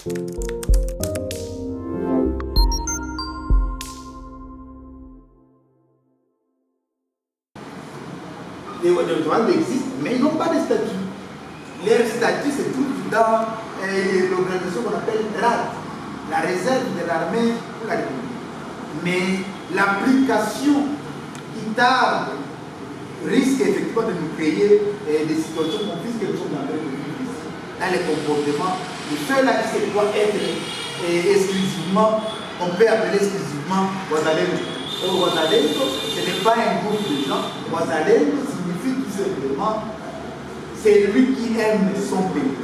Les droits existent, mais ils n'ont pas de statut. Leur statut, c'est tout dans l'organisation qu'on appelle RAD, la réserve de l'armée pour la République. Mais l'application qui tarde risque effectivement de nous créer des situations complices que nous sommes en train de vivre ici, dans les comportements de ceux-là qui se doivent être exclusivement, on peut appeler exclusivement Ouazalendo. Or, Ouazalendo, ce n'est pas un groupe de gens. Ouazalendo signifie tout simplement c'est lui qui aime son pays.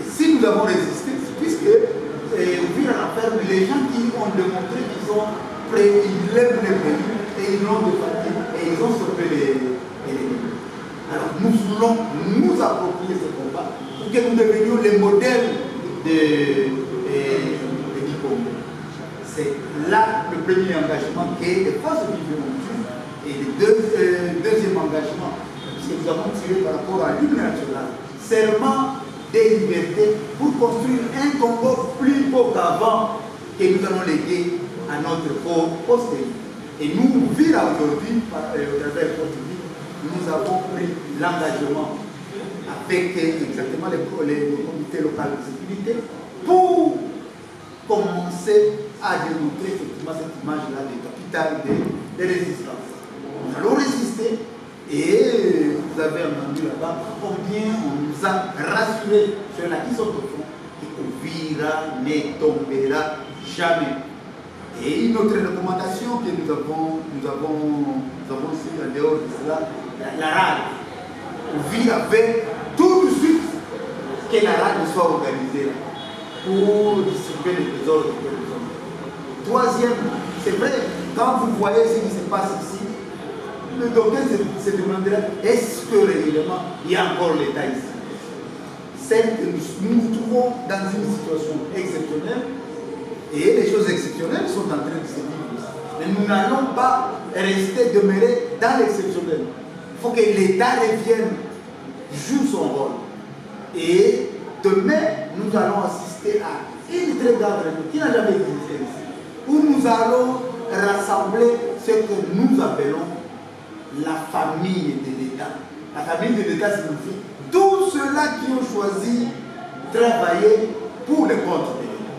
Et si nous avons résisté, puisque au fur et à mesure, les gens qui ont démontré qu'ils sont prêts, ils aiment le pays et ils l'ont défendu et ils ont sauvé les ennemis. Alors nous voulons nous approprier ce combat pour que nous devenions les modèles du Congo. C'est là le premier engagement qui est les forces vives mondiales. Et le deuxième engagement, que nous avons tiré par rapport à l'hymne national, serment des libertés pour construire un Congo plus beau qu'avant que nous allons léguer à notre postérité. Et nous, Vira aujourd'hui, au travers de notre vie, nous avons pris l'engagement avec exactement les comités locaux de sécurité pour commencer à démontrer effectivement cette image-là de capitale de résistance. Nous allons résister et vous avez entendu là-bas combien on nous a rassurés sur la qui sont au fond et Vira ne tombera jamais. Et une autre recommandation que nous avons aussi en dehors de cela, la RAD. Vira avait tout de suite que la RAD soit organisée pour distribuer les trésors de l'homme. Troisième, c'est vrai, quand vous voyez ce qui se passe ici, le docteur se demandera est-ce que réellement il y a encore l'État ici? Certes, nous nous trouvons dans une situation exceptionnelle et les choses exceptionnelles sont en train de se vivre ici. Mais nous n'allons pas rester demeurer dans l'exceptionnel. Il faut que l'État revienne, joue son rôle. Et demain, nous allons assister à une très grande réunion qui n'a jamais existé ici, où nous allons rassembler ce que nous appelons la famille de l'État. La famille de l'État signifie tous ceux-là qui ont choisi de travailler pour le compte de l'État.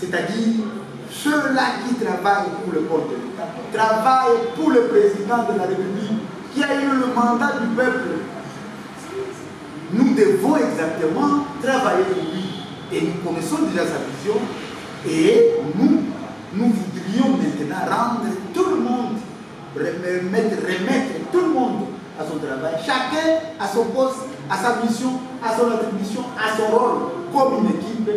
C'est-à-dire ceux-là qui travaillent pour le compte de l'État, travaillent pour le président de la République qui a eu le mandat du peuple. Nous devons exactement travailler pour lui. Et nous connaissons déjà sa vision. Et nous voudrions maintenant rendre tout le monde, remettre tout le monde à son travail. Chacun à son poste, à sa mission, à son attribution, à son rôle. Comme une équipe,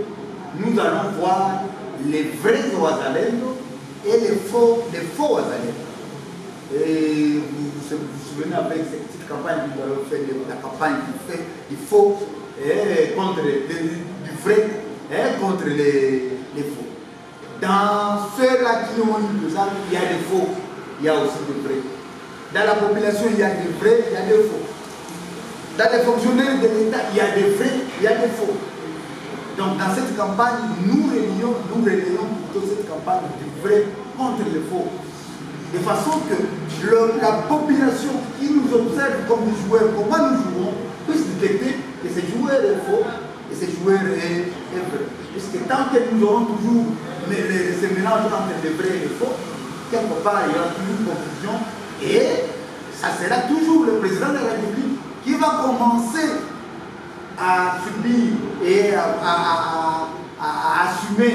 nous allons voir les vrais Ouazalendo et les faux Ouazalendo. Et vous vous souvenez avec cette petite campagne que nous avons fait, la campagne qui fait du faux contre du vrai contre les faux. Dans ceux-là qui ont eu des armes, il y a des faux, il y a aussi des vrais. Dans la population, il y a des vrais, il y a des faux. Dans les fonctionnaires de l'État, il y a des vrais, il y a des faux. Donc dans cette campagne, nous relayons plutôt cette campagne du vrai contre les faux. De façon que la population qui nous observe comme des joueurs, comment nous jouons, puisse détecter que ce joueur est faux et ce joueur est vrai. Puisque tant que nous aurons toujours ce mélange entre les vrais et les faux, quelque part il y aura toujours une confusion et ça sera toujours le président de la République qui va commencer à subir et à assumer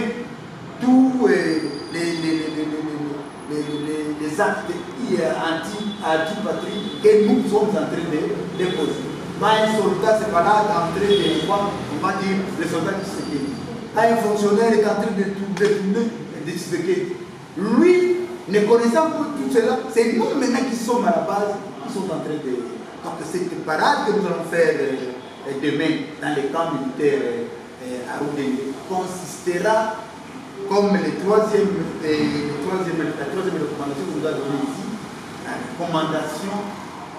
tous les actes anti-patrie que nous sommes en train de déposer. Pas un soldat, c'est pas là en train de voir, on va dire le soldat qui se fait. Pas un fonctionnaire est en train de tourner de se fait. Lui, ne connaissant pas tout cela, c'est nous maintenant qui sommes à la base, qui sommes en train de. Donc cette parade que nous allons faire demain dans les camps militaires à Roubaix consistera comme la troisième recommandation que nous avons donnée ici, la recommandation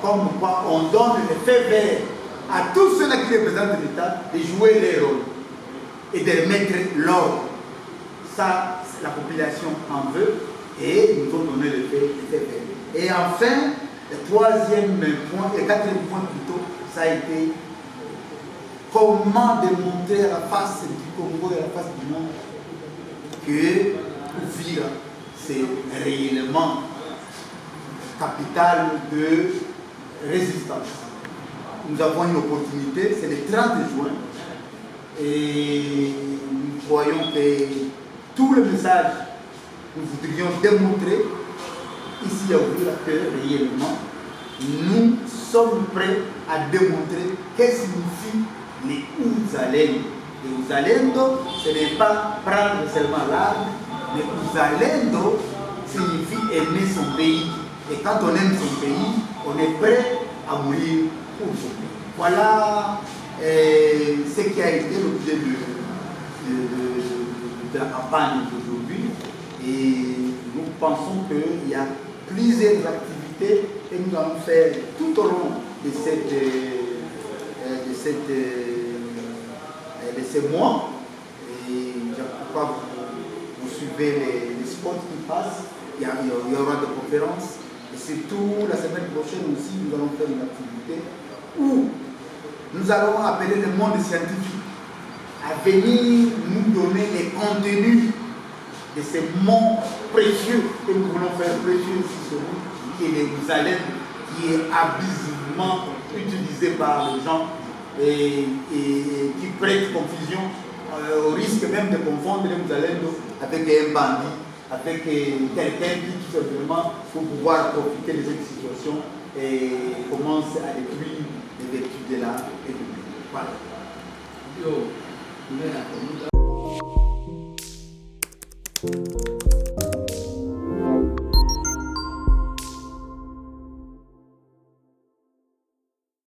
comme quoi on donne le fait vert à tous ceux-là qui représentent l'État de jouer leur rôle. et de remettre l'ordre. Ça, la population en veut et nous ont donné le fait. Et enfin, le troisième point, le quatrième point plutôt, ça a été comment démontrer à la face du Congo et à la face du monde que Uvira, c'est réellement capital de résistance. Nous avons une opportunité, c'est le 30 juin, et nous croyons que tout le message que nous voudrions démontrer ici à Uvira, que réellement nous sommes prêts à démontrer qu'est-ce que signifie les Uzalendo. Les Uzalendo, ce n'est pas prendre seulement l'arme, mais Uzalendo signifie aimer son pays. Et quand on aime son pays, on est prêt à mourir pour son pays. Voilà ce qui a été l'objet de la campagne d'aujourd'hui. Et nous pensons qu'il y a plusieurs activités que nous allons faire tout au long de ces mois. Et pourquoi vous suivez les spots qui passent. Il y aura des conférences. Et surtout, la semaine prochaine aussi, nous allons faire une activité où nous allons appeler le monde scientifique à venir nous donner les contenus de ces monts précieux que nous voulons faire précieux ici sur nous, qui est les Uzalendo, qui est abusivement utilisé par les gens et qui prête confusion au risque même de confondre les Uzalendo avec un bandit, avec quelqu'un qui tout simplement, pour pouvoir profiter de cette situation et commence à détruire les vertus de l'art et de l'humain. Voilà.